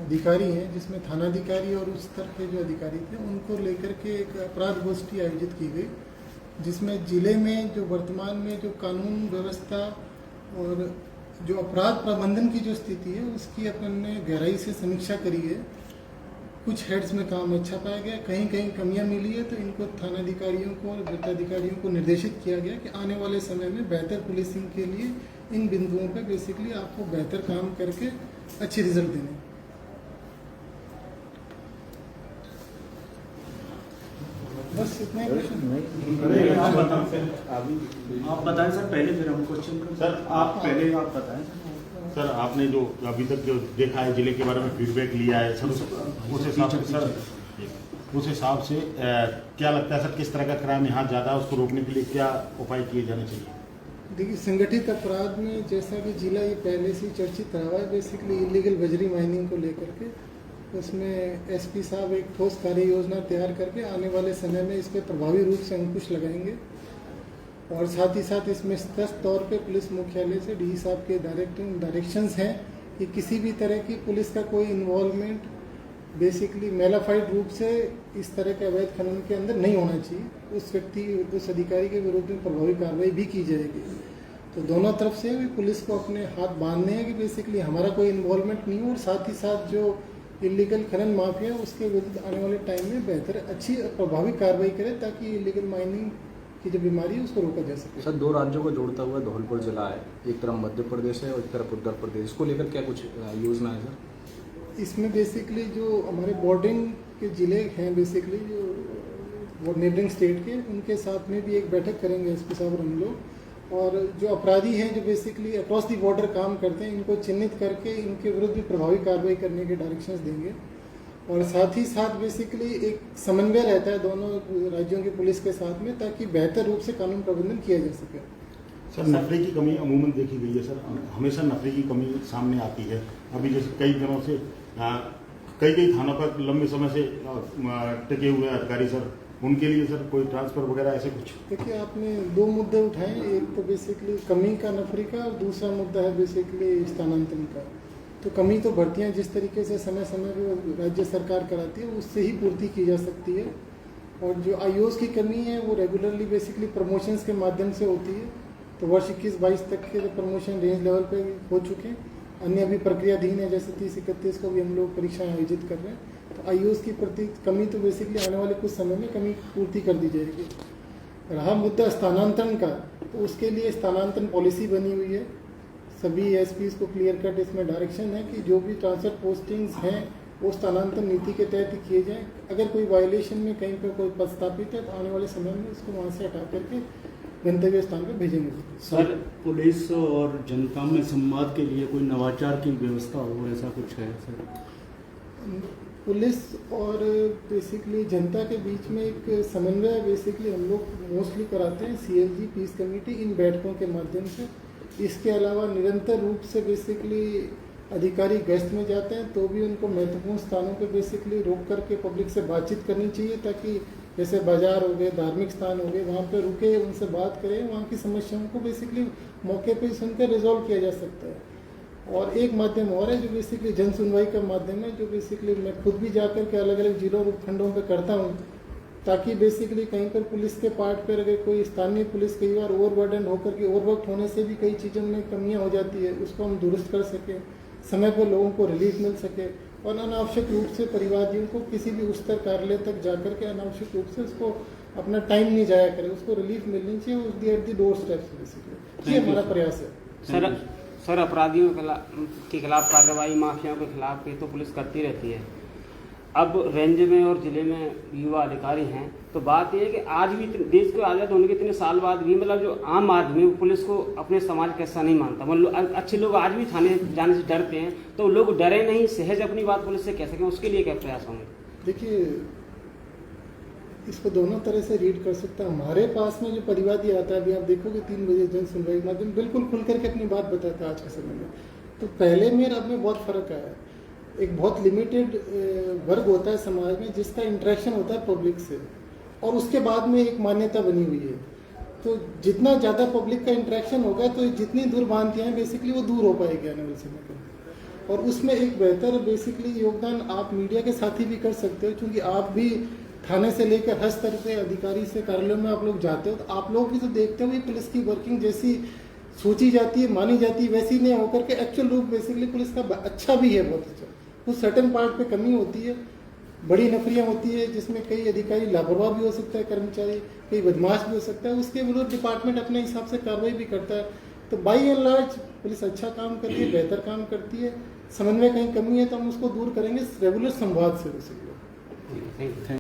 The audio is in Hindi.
अधिकारी हैं, जिसमें थानाधिकारी और उस स्तर के जो अधिकारी थे उनको लेकर के एक अपराध गोष्ठी आयोजित की गई, जिसमें जिले में जो वर्तमान में जो कानून व्यवस्था और जो अपराध प्रबंधन की जो स्थिति है उसकी अपन ने गहराई से समीक्षा करी है। कुछ हेड्स में काम अच्छा पाया गया, कहीं कहीं कमियां मिली है, तो इनको थानाधिकारियों को और वृत्ताधिकारियों को निर्देशित किया गया कि आने वाले समय में बेहतर पुलिसिंग के लिए इन बिंदुओं पर बेसिकली आपको बेहतर काम करके अच्छे रिजल्ट देने। बस इतना ही क्वेश्चन। आप बताएं सर, पहले फिर हम क्वेश्चन करें। सर आप पहले आप बताएं। सर आपने जो अभी तक जो देखा है जिले के बारे में फीडबैक लिया है सर, उस हिसाब से क्या लगता है सर, किस तरह का क्राइम यहाँ ज़्यादा है, उसको रोकने के लिए क्या उपाय किए जाने चाहिए? देखिए, संगठित अपराध में जैसा कि जिला ये पहले से चर्चित रहा है बेसिकली इलीगल बजरी माइनिंग को लेकर के, उसमें एसपी साहब एक ठोस कार्य योजना तैयार करके आने वाले समय में इस पर प्रभावी रूप से अंकुश लगाएंगे। और साथ ही साथ इसमें स्पष्ट तौर पे पुलिस मुख्यालय से डी साहब के डायरेक्शंस हैं कि किसी भी तरह की पुलिस का कोई इन्वॉल्वमेंट बेसिकली मेलाफाइड रूप से इस तरह के अवैध खनन के अंदर नहीं होना चाहिए। उस व्यक्ति, उस अधिकारी के विरुद्ध में प्रभावी कार्रवाई भी की जाएगी। तो दोनों तरफ से भी पुलिस को अपने हाथ बांधने हैं कि बेसिकली हमारा कोई इन्वॉल्वमेंट नहीं हो, और साथ ही साथ जो इलीगल खनन माफिया उसके विरुद्ध आने वाले टाइम में बेहतर अच्छी प्रभावी कार्रवाई करे, ताकि इलीगल माइनिंग की जो बीमारी है उसको रोका जा सके। सर, दो राज्यों को जोड़ता हुआ धौलपुर जिला है, एक तरफ मध्य प्रदेश है और एक तरफ उत्तर प्रदेश, इसको लेकर क्या कुछ योजना है सर? इसमें बेसिकली जो हमारे बॉर्डरिंग के ज़िले हैं, बेसिकली जो नेबरिंग स्टेट के, उनके साथ में भी एक बैठक करेंगे एसपी साहब और हम लोग। और जो अपराधी हैं जो बेसिकली अक्रॉस दी बॉर्डर काम करते हैं, इनको चिन्हित करके इनके विरुद्ध भी प्रभावी कार्रवाई करने के डायरेक्शंस देंगे। और साथ ही साथ बेसिकली एक समन्वय रहता है दोनों राज्यों की पुलिस के साथ में, ताकि बेहतर रूप से कानून प्रबंधन किया जा सके। सर नफरे की कमी अमूमन देखी गई है सर, हमेशा नफरे की कमी सामने आती है। अभी जैसे कई दिनों से कई थानों पर लंबे समय से टिके हुए अधिकारी सर, उनके लिए सर कोई ट्रांसफर वगैरह ऐसे कुछ? देखिए, आपने दो मुद्दे उठाए, एक तो बेसिकली कमी का नफरी का, और दूसरा मुद्दा है बेसिकली स्थानांतरण का। तो कमी तो भर्तियां जिस तरीके से समय समय पर राज्य सरकार कराती है उससे ही पूर्ति की जा सकती है। और जो आईओएस की कमी है वो रेगुलरली बेसिकली प्रमोशंस के माध्यम से होती है। तो वर्ष 21-22 तक के जो प्रमोशन रेंज लेवल पे हो चुके हैं, अन्य अभी प्रक्रियाधीन है, जैसे 30-31 को भी हम लोग परीक्षाएं आयोजित कर रहे हैं। तो आईओएस की प्रति कमी तो बेसिकली आने वाले कुछ समय में कमी पूर्ति कर दी जाएगी। रहा मुद्दा स्थानांतरण का, तो उसके लिए स्थानांतरण पॉलिसी बनी हुई है। सभी एसपीज को क्लियर कट इसमें डायरेक्शन है कि जो भी ट्रांसफर पोस्टिंग्स हैं वो स्थानांतरण नीति के तहत किए जाएं। अगर कोई वायलेशन में कहीं पर कोई पद स्थापित है तो आने वाले समय में उसको वहाँ से हटा करके गंतव्य स्थान पर भेजेंगे। सर, पुलिस और जनता में संवाद के लिए कोई नवाचार की व्यवस्था हो, ऐसा कुछ है सर? पुलिस और बेसिकली जनता के बीच में एक समन्वय बेसिकली हम लोग मोस्टली कराते हैं सीएलजी पीस कमेटी इन बैठकों के माध्यम से। इसके अलावा निरंतर रूप से बेसिकली अधिकारी गश्त में जाते हैं तो भी उनको महत्वपूर्ण स्थानों पे बेसिकली रोक करके पब्लिक से बातचीत करनी चाहिए, ताकि जैसे बाजार हो गए, धार्मिक स्थान हो गए, वहाँ पे रुके, उनसे बात करें, वहाँ की समस्याओं को बेसिकली मौके पे सुनकर रिजॉल्व किया जा सकता है। और एक माध्यम और है जो बेसिकली जन सुनवाई का माध्यम है, जो बेसिकली मैं खुद भी जाकर के अलग अलग जिलों उपखंडों पर करता हूँ, ताकि बेसिकली कहीं पर पुलिस के पार्ट पर अगर कोई स्थानीय पुलिस कई बार ओवरबर्डन होकर के ओवरवर्क होने से भी कई चीज़ों में कमियां हो जाती है, उसको हम दुरुस्त कर सकें, समय पर लोगों को रिलीफ मिल सके, और अनावश्यक रूप से परिवादियों को किसी भी उच्चतर कार्यालय तक जाकर के अनावश्यक रूप से उसको अपना टाइम नहीं जाया करे, उसको रिलीफ मिलनी चाहिए उस at the door steps basically. ये हमारा प्रयास है। सर अपराधियों के खिलाफ कार्रवाई, माफियाओं के खिलाफ ये तो पुलिस करती रहती है। अब रेंज में और ज़िले में युवा अधिकारी हैं, तो बात यह है कि आज भी देश को आज़ाद होने के इतने साल बाद भी मतलब जो आम आदमी पुलिस को अपने समाज का हिस्सा नहीं मानता। मतलब अच्छे लोग आज भी थाने जाने से डरते हैं, तो लोग डरे नहीं, सहज अपनी बात पुलिस से कह सकें, उसके लिए क्या प्रयास होंगे? देखिए, इसको दोनों तरह से रीड कर सकता है। हमारे पास में जो परिवादी आता है, अभी आप देखोगे 3 बजे जन सुनवाई माध्यम बिल्कुल खुल करके अपनी बात बताता है आज के समय में। तो पहले में अब में बहुत फ़र्क आया है। एक बहुत लिमिटेड वर्ग होता है समाज में जिसका इंटरेक्शन होता है पब्लिक से, और उसके बाद में एक मान्यता बनी हुई है। तो जितना ज़्यादा पब्लिक का इंटरेक्शन होगा तो जितनी दूर भ्रांतियाँ हैं बेसिकली वो दूर हो पाएगी आने वाले समय पर। और उसमें एक बेहतर बेसिकली योगदान आप मीडिया के साथ ही भी कर सकते हो, क्योंकि आप भी थाने से लेकर हर स्तर के अधिकारी से कार्यालयों में आप लोग जाते हो, तो आप लोग भी तो देखते हो कि पुलिस की वर्किंग जैसी सोची जाती है, मानी जाती है, वैसी नहीं होकर के एक्चुअल रूप बेसिकली पुलिस का अच्छा भी है, बहुत अच्छा। कुछ सर्टेन पार्ट पे कमी होती है, बड़ी नफरियाँ होती है, जिसमें कई अधिकारी लापरवाह भी हो सकता है, कर्मचारी कई बदमाश भी हो सकता है, उसके विरुद्ध डिपार्टमेंट अपने हिसाब से कार्रवाई भी करता है। तो बाई एंड लार्ज पुलिस अच्छा काम करती है, बेहतर काम करती है। समन्वय कहीं कमी है तो हम उसको दूर करेंगे रेगुलर संवाद से बेसिकली। Thank you.